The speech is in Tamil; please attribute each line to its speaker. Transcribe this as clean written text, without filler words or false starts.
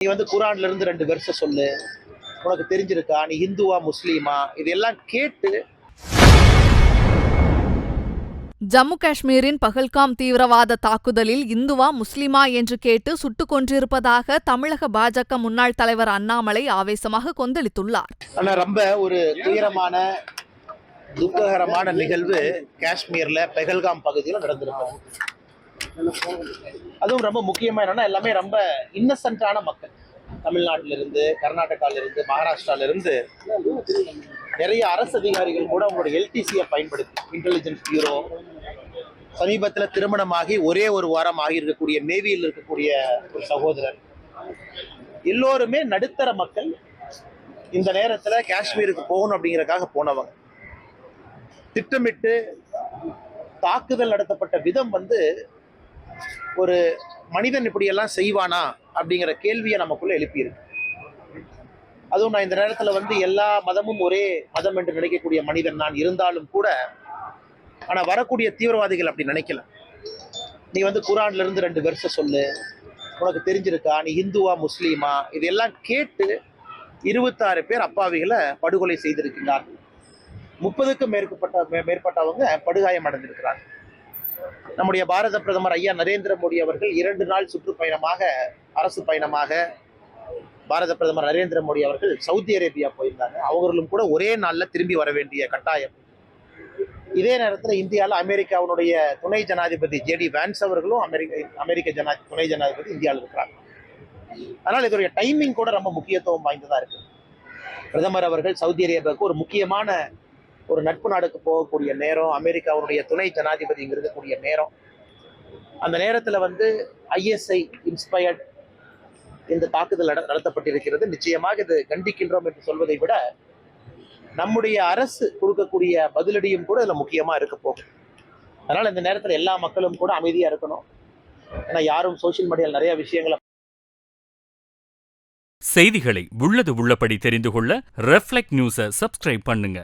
Speaker 1: நீ குரான்ல இருந்து 2 வெர்ஸ சொல்லு, உனக்கு தெரிஞ்சிருக்கா, நீ இந்துவா முஸ்லீமா, இதெல்லாம் கேட்டு.
Speaker 2: ஜம்மு காஷ்மீரின் பஹல்காம் தீவிரவாத தாக்குதலில் இந்துவா முஸ்லிமா என்று கேட்டு சுட்டுக் கொன்றிருப்பதாக தமிழக பாஜக முன்னாள் தலைவர் அண்ணாமலை ஆவேசமாக கொந்தளித்துள்ளார்.
Speaker 1: ஆனா ரொம்ப ஒரு துயரமான துக்ககரமான நிகழ்வு காஷ்மீர்ல பெஹல்காம் பகுதியில் நடந்திருக்கிறது. அதுவும் ரொம்ப முக்கியமா என்னன்னா, எல்லாமே ரொம்ப இன்னசென்டான மக்கள். தமிழ்நாட்டில இருந்து, கர்நாடகால இருந்து, மகாராஷ்டிரால இருந்து நிறைய அரசு அதிகாரிகள் கூட அவங்களோட எல்டிசியை பயன்படுத்தி, இன்டெலிஜென்ஸ் பியூரோ, சமீபத்தில் திருமணமாகி ஒரே ஒரு வாரம் ஆகியிருக்கக்கூடிய நேவியில் இருக்கக்கூடிய ஒரு சகோதரர், எல்லோருமே நடுத்தர மக்கள். இந்த நேரத்தில் காஷ்மீருக்கு போகணும் அப்படிங்கறதுக்காக போனவங்க. திட்டமிட்டு தாக்குதல் நடத்தப்பட்ட விதம் ஒரு மனிதன் இப்படியெல்லாம் செய்வானா அப்படிங்கிற கேள்வியை நமக்குள்ள எழுப்பியிருக்கு. அதுவும் நான் இந்த நேரத்தில் எல்லா மதமும் ஒரே மதம் என்று நினைக்கக்கூடிய மனிதன் நான் இருந்தாலும் கூட, ஆனா வரக்கூடிய தீவிரவாதிகள் அப்படி நினைக்கல. நீ குரான்ல இருந்து 2 வெர்ஸ சொல்லு, உனக்கு தெரிஞ்சிருக்கா, நீ இந்துவா முஸ்லீமா, இதெல்லாம் கேட்டு 26 பேர் அப்பாவிகளை படுகொலை செய்திருக்கிறார்கள். 30க்கும் மேற்பட்டவங்க படுகாயம் அடைந்திருக்கிறார்கள். நம்முடைய பாரத பிரதமர் ஐயா நரேந்திர மோடி அவர்கள் 2 நாள் சுற்றுப்பயணமாக, அரசு பயணமாக பாரத பிரதமர் நரேந்திர மோடி அவர்கள் சவுதி அரேபியா போயிருந்தாங்க. அவர்களும் கூட ஒரே நாள்ல திரும்பி வர வேண்டிய கட்டாயம். இதே நேரத்தில் இந்தியாவில் அமெரிக்காவுடைய துணை ஜனாதிபதி ஜேடி வான்ஸ் அவர்களும் அமெரிக்க துணை ஜனாதிபதி இந்தியாவில் இருக்கிறாங்க. அதனால் இதோடைய டைமிங் கூட ரொம்ப முக்கியத்துவம் வாய்ந்ததா இருக்கு. பிரதமர் அவர்கள் சவுதி அரேபியாவுக்கு ஒரு முக்கியமான ஒரு நட்பு நாடுக்கு போகக்கூடிய நேரம், அமெரிக்காவுடைய துணை ஜனாதிபதி இங்க இருக்கக்கூடிய நேரம். அந்த நேரத்தில் ஐஎஸ்ஐ இன்ஸ்பயர்ட் இந்த தாக்குதல் நடத்தப்பட்டிருக்கிறது. நிச்சயமாக இது கண்டிக்கின்றோம் என்று சொல்வதை விட, நம்முடைய அரசு கொடுக்கக்கூடிய பதிலடியும் கூட இதுல முக்கியமா இருக்க போகும். அதனால இந்த நேரத்தில் எல்லா மக்களும் கூட அமைதியா இருக்கணும். ஏன்னா யாரும் சோசியல் மீடியாவில் நிறைய விஷயங்களை.
Speaker 3: செய்திகளை உள்ளது உள்ளபடி தெரிந்து கொள்ள ரெஃப்ளெக்ட் நியூஸை சப்ஸ்கிரைப் பண்ணுங்க.